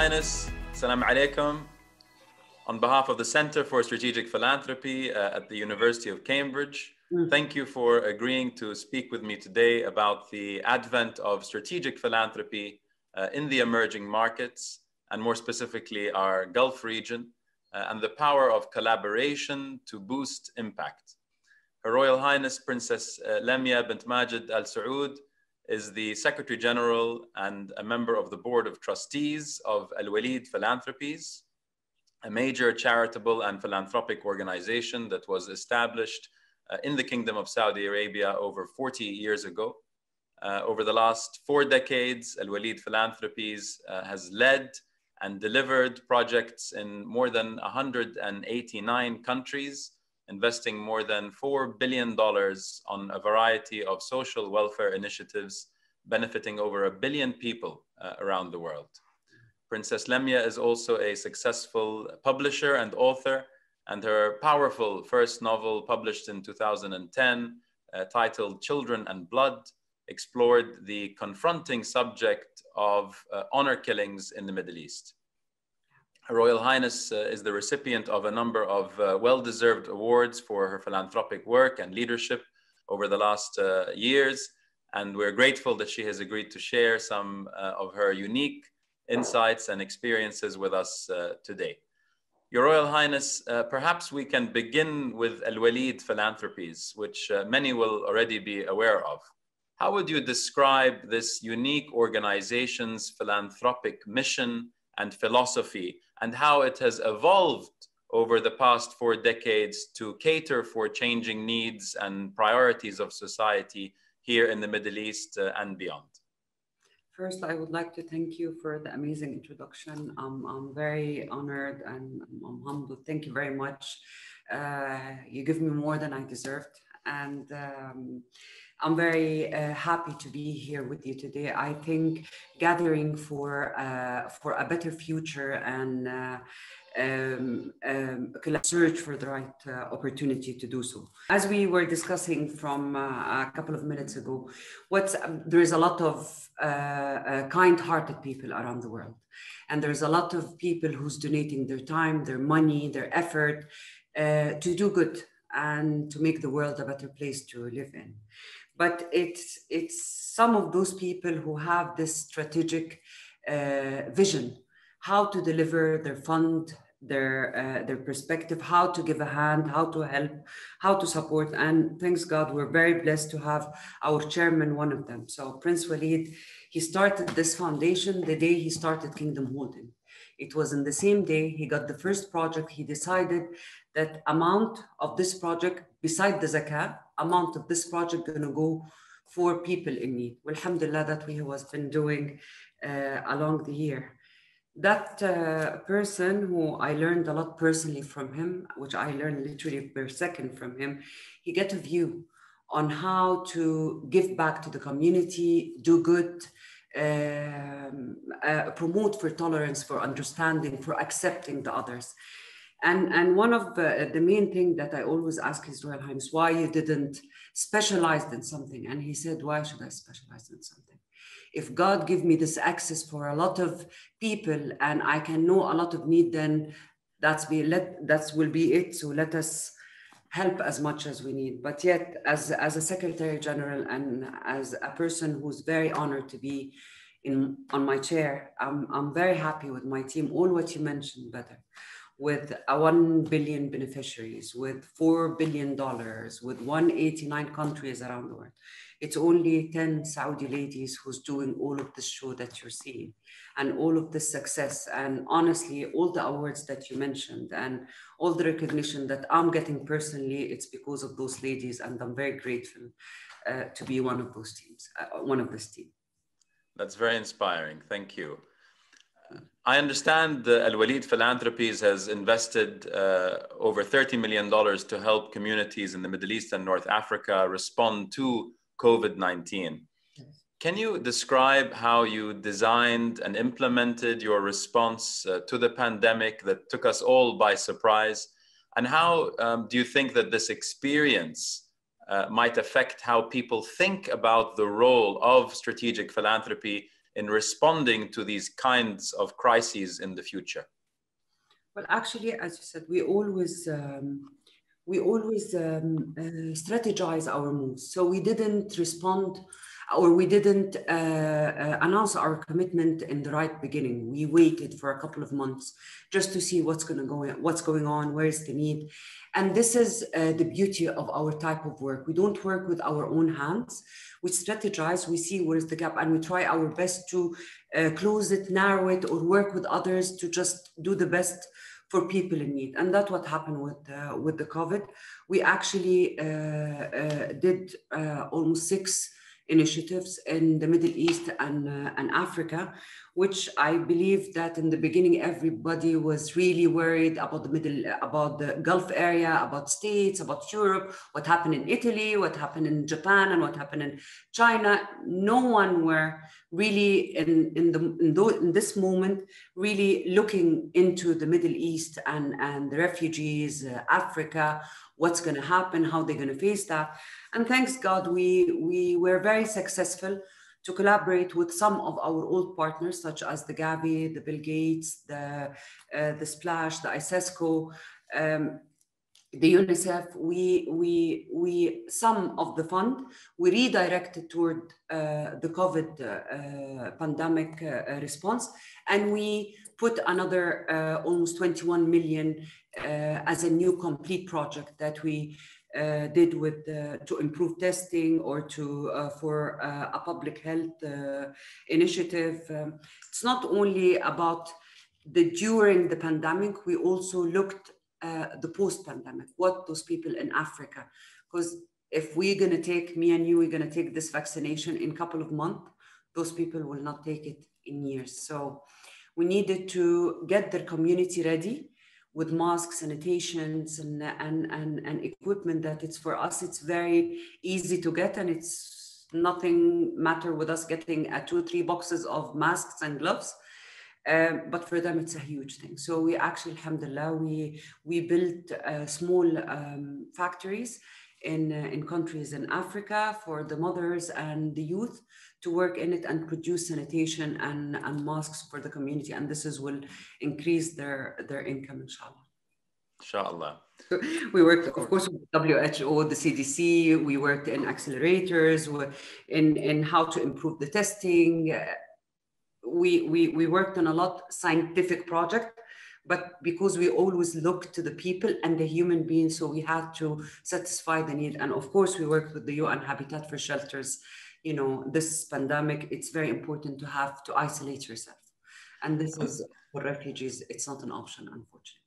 Highness, Assalamu alaikum. On behalf of the Center for Strategic Philanthropy at the University of Cambridge, thank you for agreeing to speak with me today about the advent of strategic philanthropy in the emerging markets, and more specifically our Gulf region, and the power of collaboration to boost impact. Her Royal Highness Princess Lamia Bint Majed Al Saud is the Secretary General and a member of the Board of Trustees of Alwaleed Philanthropies, a major charitable and philanthropic organization that was established in the Kingdom of Saudi Arabia over 40 years ago. Over the last 4 decades, Alwaleed Philanthropies has led and delivered projects in more than 189 countries, investing more than $4 billion on a variety of social welfare initiatives benefiting over 1 billion people around the world. Princess Lamia is also a successful publisher and author, and her powerful first novel, published in 2010, titled Children and Blood, explored the confronting subject of honor killings in the Middle East. Her Royal Highness is the recipient of a number of well-deserved awards for her philanthropic work and leadership over the last years, and we're grateful that she has agreed to share some of her unique insights and experiences with us today. Your Royal Highness, perhaps we can begin with Alwaleed Philanthropies, which many will already be aware of. How would you describe this unique organization's philanthropic mission and philosophy, and how it has evolved over the past 4 decades to cater for changing needs and priorities of society here in the Middle East and beyond? First, I would like to thank you for the amazing introduction. I'm very honored and I'm humbled. Thank you very much. You give me more than I deserved. And I'm very happy to be here with you today. I think gathering for a better future and search for the right opportunity to do so. As we were discussing from a couple of minutes ago, there is a lot of kind-hearted people around the world. And there's a lot of people who's donating their time, their money, their effort to do good and to make the world a better place to live in. But it's some of those people who have this strategic vision, how to deliver their fund, their perspective, how to give a hand, how to help, how to support. And thanks God, we're very blessed to have our chairman, one of them. So Prince Walid, he started this foundation the day he started Kingdom Holding. It was in the same day he got the first project. He decided that amount of this project, beside the zakah, amount of this project gonna go for people in need. Alhamdulillah, that we have been doing along the year. That person who I learned a lot personally from him, which I learned literally per second from him, he get a view on how to give back to the community, do good, promote for tolerance, for understanding, for accepting the others. And one of the main thing that I always ask His Royal Highness, why you didn't specialize in something? And he said, why should I specialize in something? If God give me this access for a lot of people and I can know a lot of need, then that will be it. So let us help as much as we need. But yet, as a Secretary General and as a person who's very honored to be on my chair, I'm very happy with my team, all what you mentioned, Badr, with 1 billion beneficiaries, with $4 billion, with 189 countries around the world. It's only 10 Saudi ladies who's doing all of this show that you're seeing and all of this success. And honestly, all the awards that you mentioned and all the recognition that I'm getting personally, it's because of those ladies. And I'm very grateful to be one of those teams, one of this team. That's very inspiring. Thank you. I understand the Alwaleed Philanthropies has invested over $30 million to help communities in the Middle East and North Africa respond to COVID-19. Yes. Can you describe how you designed and implemented your response to the pandemic that took us all by surprise? And how do you think that this experience might affect how people think about the role of strategic philanthropy in responding to these kinds of crises in the future? Well, actually, as you said, we always strategize our moves. So we didn't respond, or we didn't announce our commitment in the right beginning. We waited for a couple of months just to see what's going on, where is the need. And this is the beauty of our type of work. We don't work with our own hands. We strategize, we see where is the gap, and we try our best to close it, narrow it, or work with others to just do the best for people in need. And that's what happened with the COVID. We actually did almost 6 initiatives in the Middle East and Africa, which I believe that in the beginning, everybody was really worried about the Gulf area, about states, about Europe, what happened in Italy, what happened in Japan, and what happened in China. No one were really in this moment really looking into the Middle East and the refugees, Africa, what's going to happen, how they're going to face that. And thanks God, we were very successful to collaborate with some of our old partners, such as the Gavi, the Bill Gates, the Splash, the ISESCO, the UNICEF. We some of the fund we redirected toward the COVID pandemic response, and we put another almost 21 million as a new complete project that we did with to improve testing or to for a public health initiative. It's not only about during the pandemic. We also looked the post-pandemic, what those people in Africa, because if we're going to take, me and you, we're going to take this vaccination in a couple of months, those people will not take it in years. So we needed to get their community ready with masks, sanitations, and equipment that it's for us, it's very easy to get, and it's nothing matter with us getting 2 or 3 boxes of masks and gloves. But for them, it's a huge thing. So we actually, alhamdulillah, we built small factories in countries in Africa for the mothers and the youth to work in it and produce sanitation and masks for the community. And this will increase their income, inshallah. Inshallah. We worked, of course, with WHO, the CDC. We worked in accelerators, in how to improve the testing. We worked on a lot scientific project, but because we always look to the people and the human beings, so we had to satisfy the need. And of course, we worked with the UN Habitat for Shelters. You know, this pandemic, it's very important to have to isolate yourself. And this is for refugees, it's not an option, unfortunately.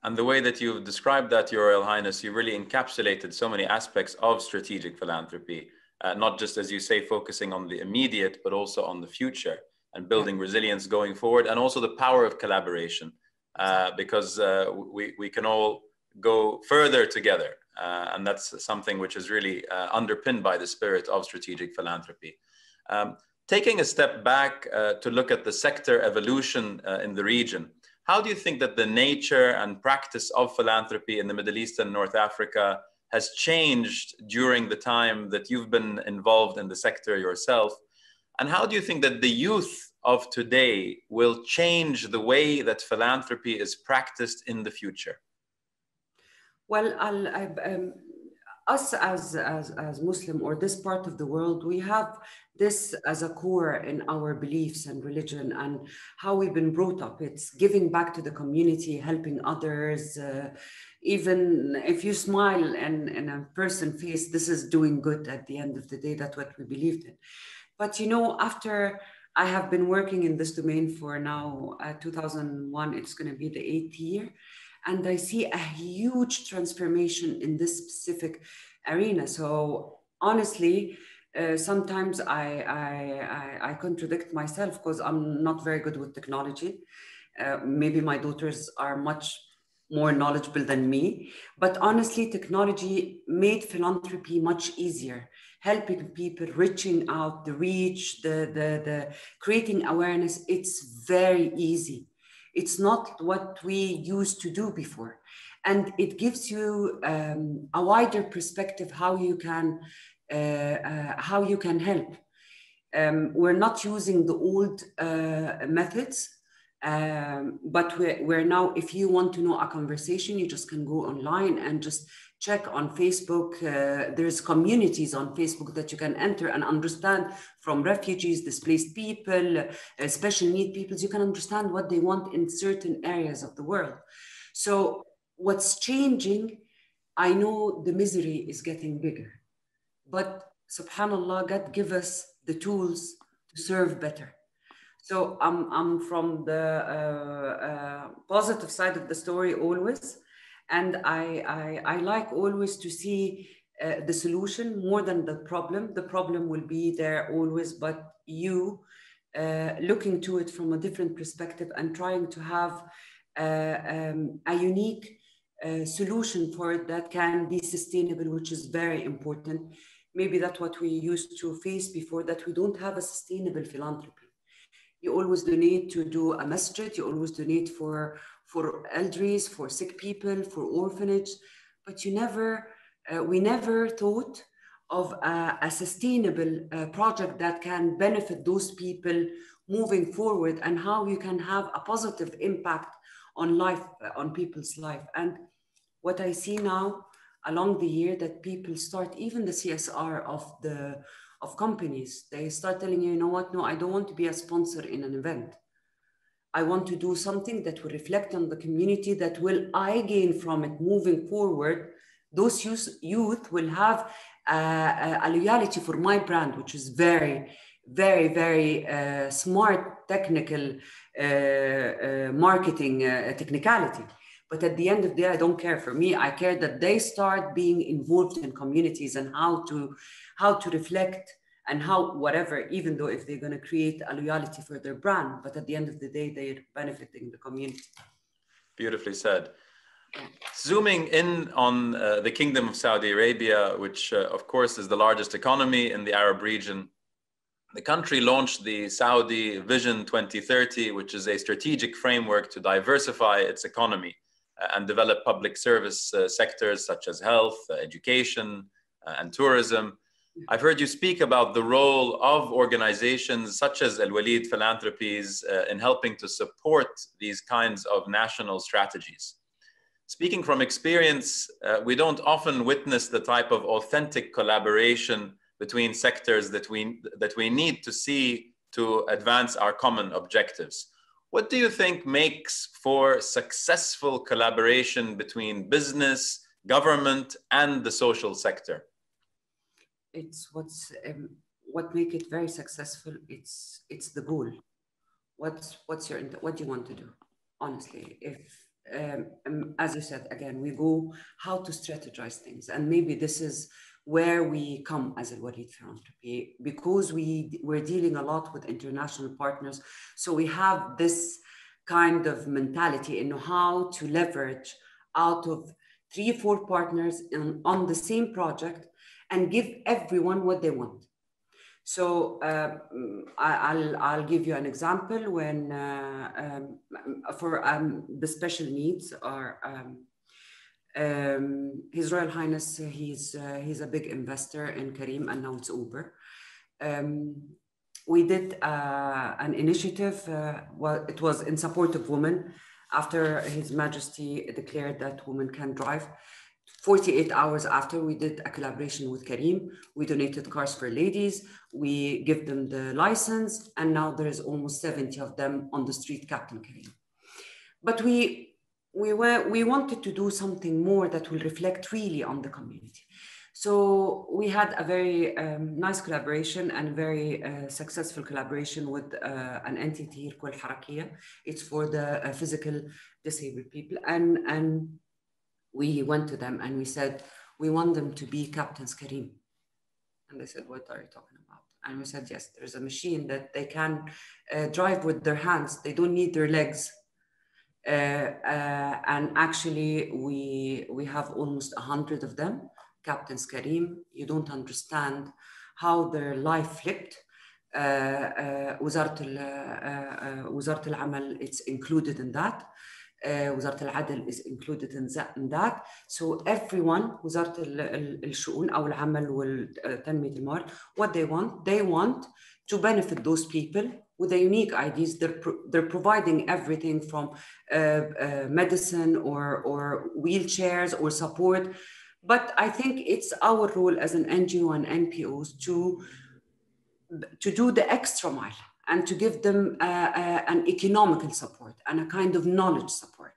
And the way that you've described that, Your Royal Highness, you really encapsulated so many aspects of strategic philanthropy, not just, as you say, focusing on the immediate, but also on the future and building resilience going forward, and also the power of collaboration, because we can all go further together. And that's something which is really underpinned by the spirit of strategic philanthropy. Taking a step back to look at the sector evolution in the region, how do you think that the nature and practice of philanthropy in the Middle East and North Africa has changed during the time that you've been involved in the sector yourself? And how do you think that the youth of today will change the way that philanthropy is practiced in the future? Well, us as Muslim, or this part of the world, we have this as a core in our beliefs and religion and how we've been brought up. It's giving back to the community, helping others. Even if you smile in a person's face, this is doing good at the end of the day. That's what we believed in. But you know, after I have been working in this domain for now 2001, it's going to be the 8th year. And I see a huge transformation in this specific arena. So honestly, sometimes I contradict myself because I'm not very good with technology. Maybe my daughters are much more knowledgeable than me. But honestly, technology made philanthropy much easier, helping people, reaching out, the reach, the creating awareness. It's very easy. It's not what we used to do before. And it gives you a wider perspective how you can help. We're not using the old methods, but we're now, if you want to know a conversation, you just can go online and just check on Facebook. There's communities on Facebook that you can enter and understand, from refugees, displaced people, special need peoples. You can understand what they want in certain areas of the world. So what's changing, I know the misery is getting bigger, but subhanAllah, God give us the tools to serve better. So I'm from the positive side of the story always. And I like always to see the solution more than the problem. The problem will be there always, but you looking to it from a different perspective and trying to have a unique solution for it that can be sustainable, which is very important. Maybe that's what we used to face before, that we don't have a sustainable philanthropy. You always donate to do a masjid, you always donate for elderlies, for sick people, for orphanage, but you never, we never thought of a sustainable project that can benefit those people moving forward, and how you can have a positive impact on life, on people's life. And what I see now along the year, that people start, even the CSR of companies, they start telling you, you know what, no, I don't want to be a sponsor in an event. I want to do something that will reflect on the community, that will I gain from it moving forward. Those youth will have a loyalty for my brand, which is very, very, very smart, technical marketing technicality. But at the end of the day, I don't care. For me, I care that they start being involved in communities and how to reflect and how, whatever, even though if they're going to create a loyalty for their brand, but at the end of the day, they're benefiting the community. Beautifully said. Zooming in on the Kingdom of Saudi Arabia, which of course is the largest economy in the Arab region, the country launched the Saudi Vision 2030, which is a strategic framework to diversify its economy and develop public service sectors such as health, education, and tourism. I've heard you speak about the role of organizations such as Alwaleed Philanthropies in helping to support these kinds of national strategies. Speaking from experience, we don't often witness the type of authentic collaboration between sectors that we need to see to advance our common objectives. What do you think makes for successful collaboration between business, government, and the social sector? It's what make it very successful. It's the goal. What do you want to do? Honestly, if as you said again, we go how to strategize things, and maybe this is where we come as Alwaleed Philanthropy, because we're dealing a lot with international partners. So we have this kind of mentality in how to leverage out of 3 or 4 partners on the same project and give everyone what they want. So I'll give you an example. When for the special needs are His Royal Highness, he's a big investor in Kareem, and now it's Uber. We did an initiative, well, it was in support of women, after His Majesty declared that women can drive. 48 hours after, we did a collaboration with Kareem. We donated cars for ladies. We give them the license, and now there is almost 70 of them on the street, Captain Kareem. But we wanted to do something more that will reflect really on the community. So we had a very nice collaboration and very successful collaboration with an entity called Harakia. It's for the physical disabled people. And we went to them and we said, we want them to be Captains Kareem. And they said, what are you talking about? And we said, yes, there's a machine that they can drive with their hands. They don't need their legs. And actually, we have almost 100 of them, Captains Kareem. You don't understand how their life flipped. وزارة العمل, it's included in that. وزارة العدل is included in that. So everyone, وزارة الشؤون أو العمل والتنمية الموارد, what they want to benefit those people with the unique ideas. They're providing everything from medicine or wheelchairs or support. But I think it's our role as an NGO and NPOs to do the extra mile and to give them an economical support and a kind of knowledge support.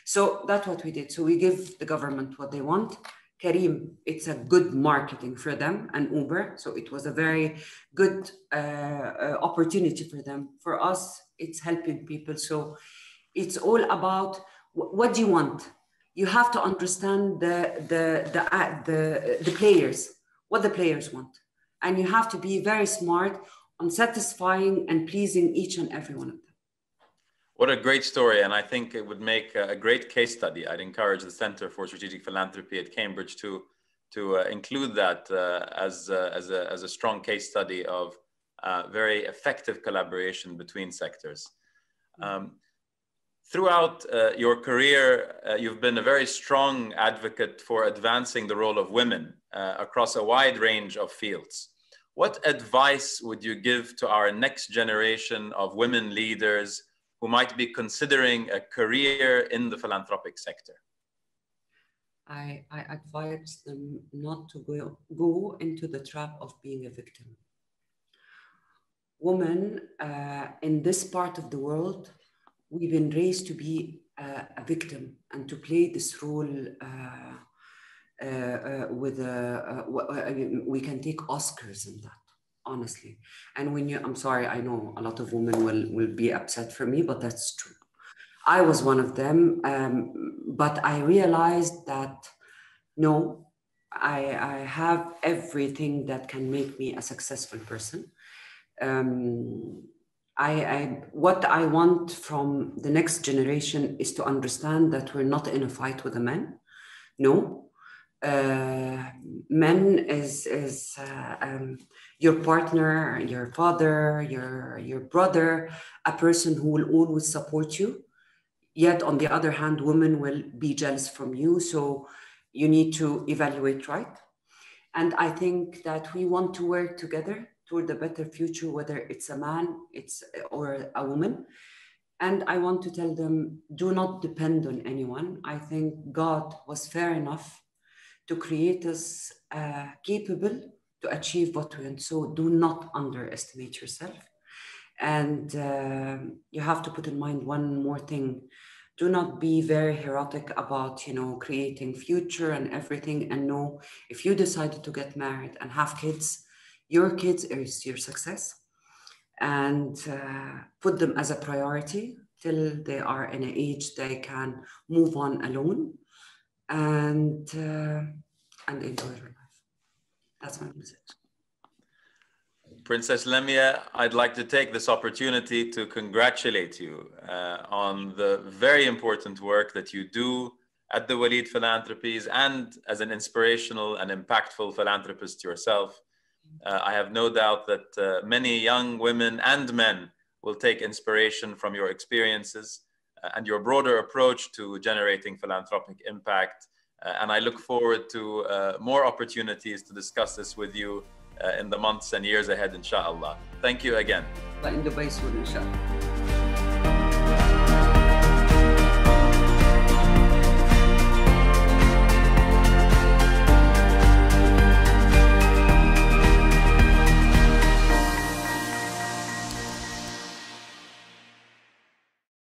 So that's what we did. So we give the government what they want. Kareem, it's a good marketing for them, and Uber. So it was a very good opportunity for them. For us, it's helping people. So it's all about what do you want? You have to understand the players, what the players want. And you have to be very smart on satisfying and pleasing each and every one of them. What a great story. And I think it would make a great case study. I'd encourage the Center for Strategic Philanthropy at Cambridge to include that as a strong case study of very effective collaboration between sectors. Throughout your career, you've been a very strong advocate for advancing the role of women across a wide range of fields. What advice would you give to our next generation of women leaders who might be considering a career in the philanthropic sector? I advise them not to go into the trap of being a victim. Women in this part of the world, we've been raised to be a victim and to play this role we can take Oscars in that, honestly. And when I'm sorry, I know a lot of women will be upset for me, but that's true. I was one of them, but I realized that no, I have everything that can make me a successful person. What I want from the next generation is to understand that we're not in a fight with the men. No. Men is your partner, your father, your brother, a person who will always support you. Yet on the other hand, women will be jealous from you. So you need to evaluate right. And I think that we want to work together toward a better future, whether it's a man, or a woman. And I want to tell them, do not depend on anyone. I think God was fair enough to create us capable to achieve what we want. So do not underestimate yourself. And you have to put in mind one more thing. Do not be very heroic about, creating future and everything. And no, if you decided to get married and have kids, your kids is your success. And put them as a priority till they are in an age they can move on alone. And enjoy your life. That's my message. Princess Lamia, I'd like to take this opportunity to congratulate you on the very important work that you do at the Alwaleed Philanthropies and as an inspirational and impactful philanthropist yourself. I have no doubt that many young women and men will take inspiration from your experiences and your broader approach to generating philanthropic impact. And I look forward to more opportunities to discuss this with you in the months and years ahead, inshallah. Thank you again. In Dubai soon, inshallah.